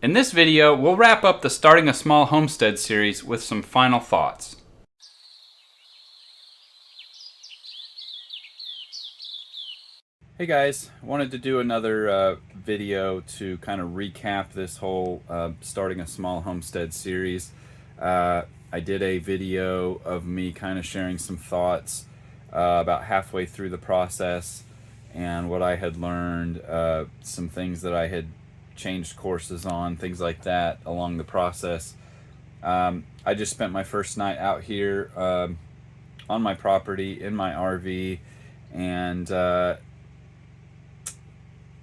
In this video, we'll wrap up the Starting a Small Homestead series with some final thoughts. Hey guys, I wanted to do another video to kind of recap this whole Starting a Small Homestead series. I did a video of me kind of sharing some thoughts about halfway through the process and what I had learned, some things that I had changed courses on, things like that along the process. I just spent my first night out here on my property in my RV, and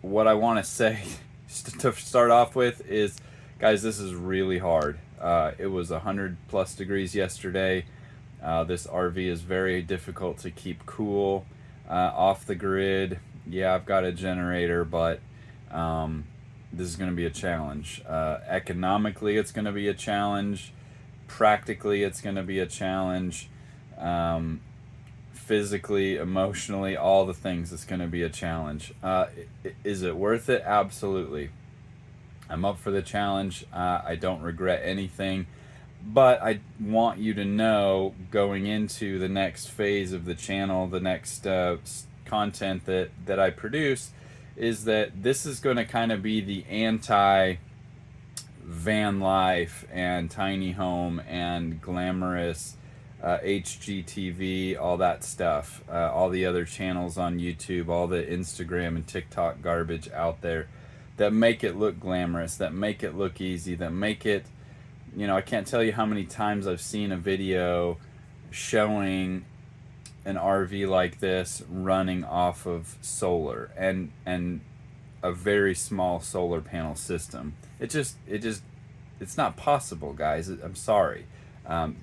what I want to say to start off with is, guys, this is really hard. It was 100+ degrees yesterday. This RV is very difficult to keep cool. Off the grid, yeah, I've got a generator, but this is going to be a challenge. Economically, it's going to be a challenge. Practically, it's going to be a challenge. Physically, emotionally, all the things, it's going to be a challenge. Is it worth it? Absolutely. I'm up for the challenge. I don't regret anything, but I want you to know, going into the next phase of the channel, the next content that I produce, is that this is going to kind of be the anti van life and tiny home and glamorous HGTV, all that stuff, all the other channels on YouTube, all the Instagram and TikTok garbage out there that make it look glamorous, that make it look easy, that make it, I can't tell you how many times I've seen a video showing an RV like this running off of solar and a very small solar panel system. It's not possible, guys. I'm sorry.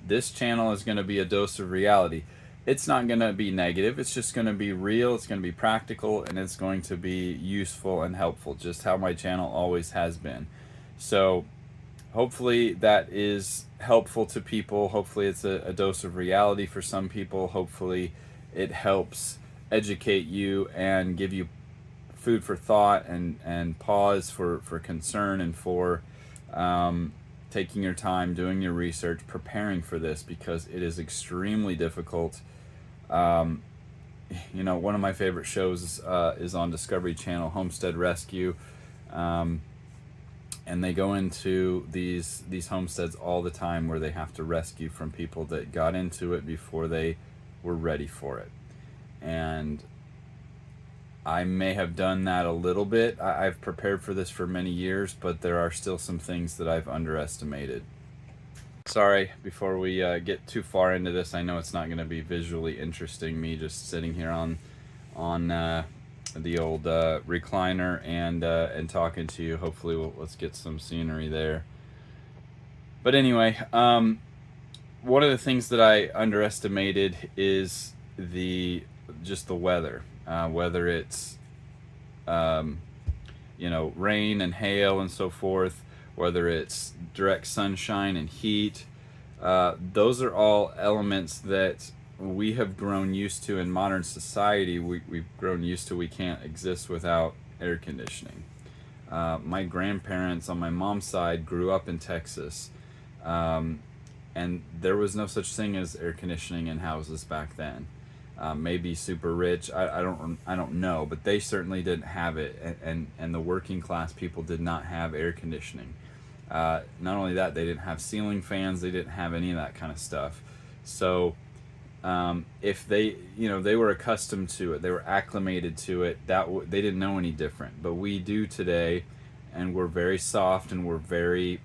This channel is going to be a dose of reality. It's not going to be negative. It's just going to be real. It's going to be practical, and it's going to be useful and helpful, just how my channel always has been. So hopefully that is helpful to people. Hopefully it's a dose of reality for some people. Hopefully it helps educate you and give you food for thought and pause for concern, and for taking your time, doing your research, preparing for this, because it is extremely difficult. One of my favorite shows is on Discovery Channel, Homestead Rescue. And they go into these homesteads all the time where they have to rescue from people that got into it before they were ready for it. And I may have done that a little bit. I've prepared for this for many years, but there are still some things that I've underestimated. Sorry, before we get too far into this, I know it's not going to be visually interesting, me just sitting here on the old recliner and talking to you. Hopefully let's get some scenery there. But anyway, one of the things that I underestimated is just the weather. Whether it's rain and hail and so forth, whether it's direct sunshine and heat, those are all elements that we have grown used to in modern society. We've grown used to. We can't exist without air conditioning. My grandparents on my mom's side grew up in Texas, and there was no such thing as air conditioning in houses back then. Maybe super rich, I don't know, but they certainly didn't have it, and the working class people did not have air conditioning. Not only that, they didn't have ceiling fans, they didn't have any of that kind of stuff. So if they were accustomed to it, they were acclimated to it, they didn't know any different. But we do today, and we're very soft, and we're very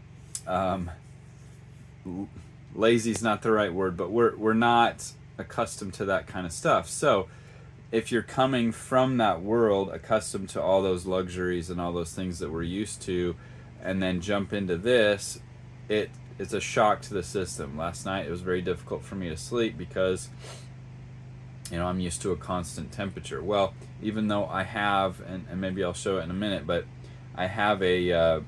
lazy is not the right word, but we're not accustomed to that kind of stuff. So if you're coming from that world, accustomed to all those luxuries and all those things that we're used to, and then jump into this, it's a shock to the system. Last night it was very difficult for me to sleep because I'm used to a constant temperature. Well, even though I have, and maybe I'll show it in a minute, but I have an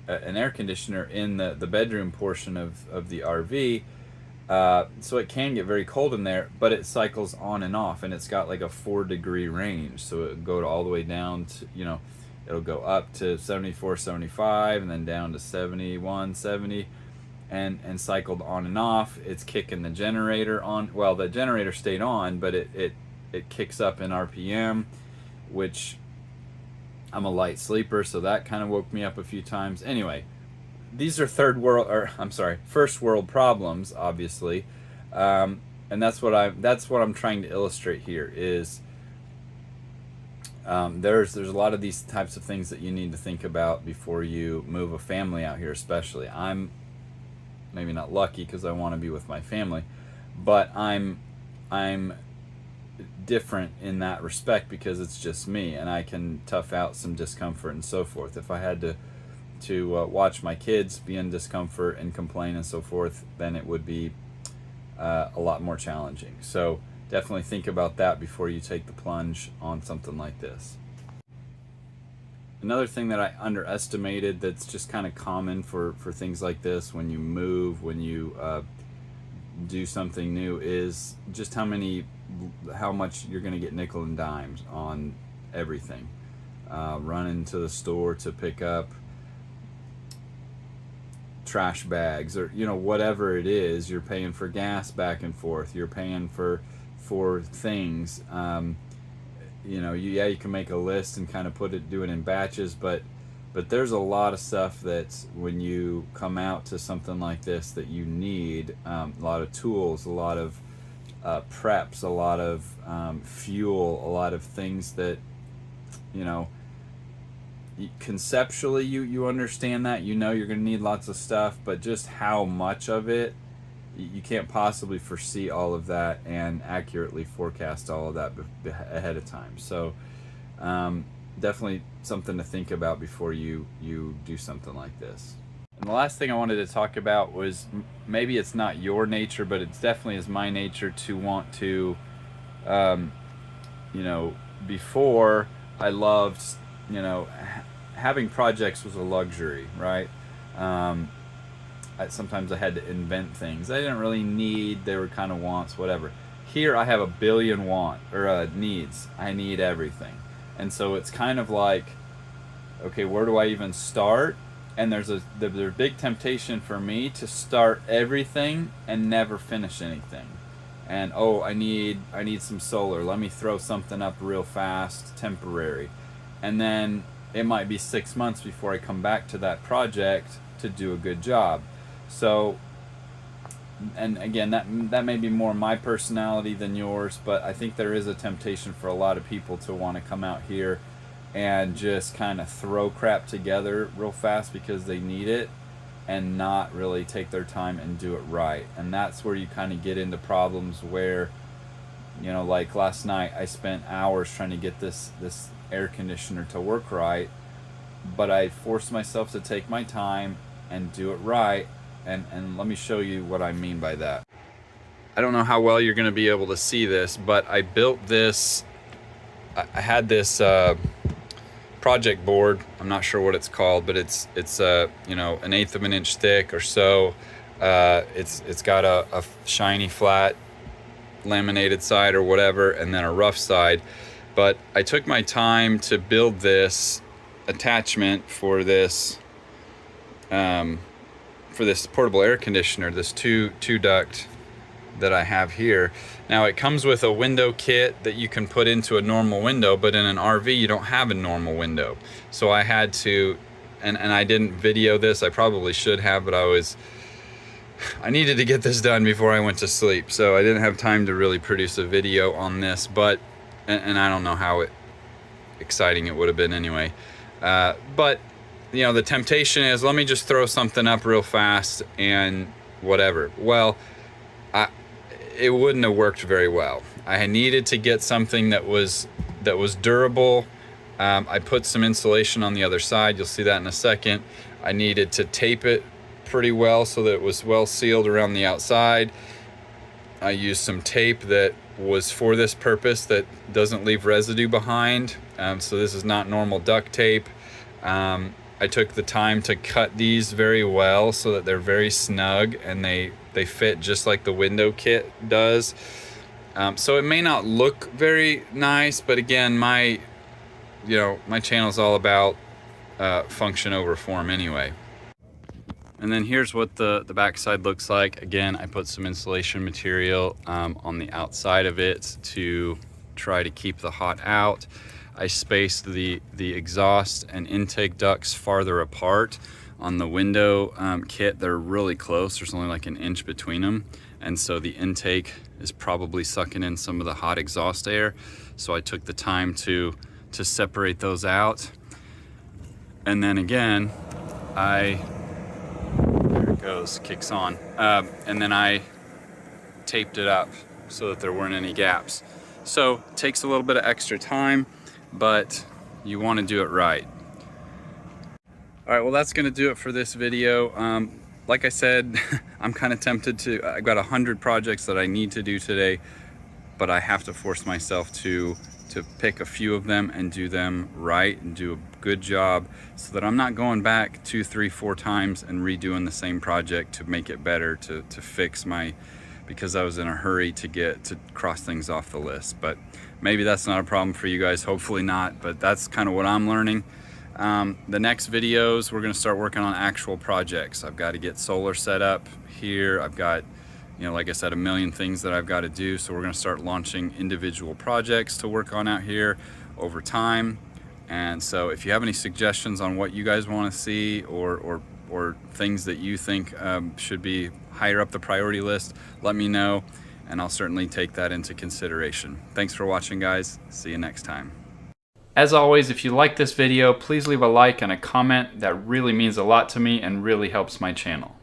air conditioner in the bedroom portion of the RV, so it can get very cold in there, but it cycles on and off, and it's got like a 4-degree range, so it would go all the way down to it'll go up to 74, 75, and then down to 71, 70, and cycled on and off. It's kicking the generator on. Well, the generator stayed on, but it kicks up in RPM, which I'm a light sleeper, so that kind of woke me up a few times. Anyway, these are first world problems, obviously, and that's what I'm trying to illustrate here. Is there's a lot of these types of things that you need to think about before you move a family out here. Especially, I'm maybe not lucky because I want to be with my family, but I'm different in that respect because it's just me, and I can tough out some discomfort and so forth. If I had to watch my kids be in discomfort and complain and so forth, then it would be a lot more challenging. So definitely think about that before you take the plunge on something like this. Another thing that I underestimated that's just kind of common for things like this when you move, when you do something new, is just how much you're going to get nickel and dimes on everything. Running to the store to pick up trash bags, or whatever it is, you're paying for gas back and forth, you're paying for things. You can make a list and kind of do it in batches, but there's a lot of stuff that's, when you come out to something like this, that you need a lot of tools, a lot of preps, a lot of fuel, a lot of things that conceptually you understand that you're going to need lots of stuff, but just how much of it, you can't possibly foresee all of that and accurately forecast all of that ahead of time. So definitely something to think about before you do something like this. And the last thing I wanted to talk about was, maybe it's not your nature, but it's definitely is my nature to want to, before I loved, having projects was a luxury, right? Sometimes I had to invent things I didn't really need. They were kind of wants, whatever. Here I have a billion needs. I need everything. And so it's kind of like, okay, where do I even start? And there's a big temptation for me to start everything and never finish anything. And I need some solar. Let me throw something up real fast, temporary. And then it might be 6 months before I come back to that project to do a good job. So, and again, that may be more my personality than yours, but I think there is a temptation for a lot of people to want to come out here and just kind of throw crap together real fast because they need it, and not really take their time and do it right. And that's where you kind of get into problems where, like last night, I spent hours trying to get this air conditioner to work right, but I forced myself to take my time and do it right. And let me show you what I mean by that. I don't know how well you're going to be able to see this, but I built this. I had this project board. I'm not sure what it's called, but it's an 1/8 of an inch thick or so. It's got a shiny flat laminated side or whatever, and then a rough side. But I took my time to build this attachment for this portable air conditioner, this two duct that I have here. Now it comes with a window kit that you can put into a normal window, but in an RV you don't have a normal window. So I had to, and I didn't video this. I probably should have, but I needed to get this done before I went to sleep, so I didn't have time to really produce a video on this. But and I don't know how exciting it would have been anyway. But the temptation is, let me just throw something up real fast and whatever. Well, it wouldn't have worked very well. I needed to get something that was durable. I put some insulation on the other side. You'll see that in a second. I needed to tape it pretty well so that it was well sealed around the outside. I used some tape that was for this purpose, that doesn't leave residue behind. So this is not normal duct tape. I took the time to cut these very well so that they're very snug and they fit just like the window kit does. So it may not look very nice, but again, my you know, my channel's all about function over form anyway. And then here's what the backside looks like. Again, I put some insulation material on the outside of it to try to keep the hot out. I spaced the exhaust and intake ducts farther apart. On the window kit, they're really close. There's only like an inch between them. And so the intake is probably sucking in some of the hot exhaust air. So I took the time to separate those out. And then again, there it goes, kicks on. And then I taped it up so that there weren't any gaps. So it takes a little bit of extra time, but you want to do it right. All right, well, that's going to do it for this video. Like I said, I'm kind of tempted to, I've got 100 projects that I need to do today, but I have to force myself to pick a few of them and do them right and do a good job so that I'm not going back 2, 3, 4 times and redoing the same project to make it better, to fix my, because I was in a hurry to cross things off the list. But maybe that's not a problem for you guys, hopefully not, but that's kind of what I'm learning. The next videos, we're gonna start working on actual projects. I've got to get solar set up here. I've got, you know, like I said, a million things that I've got to do. So we're gonna start launching individual projects to work on out here over time. And so if you have any suggestions on what you guys want to see or things that you think should be higher up the priority list, let me know, and I'll certainly take that into consideration. Thanks for watching, guys. See you next time. As always, if you like this video, please leave a like and a comment. That really means a lot to me and really helps my channel.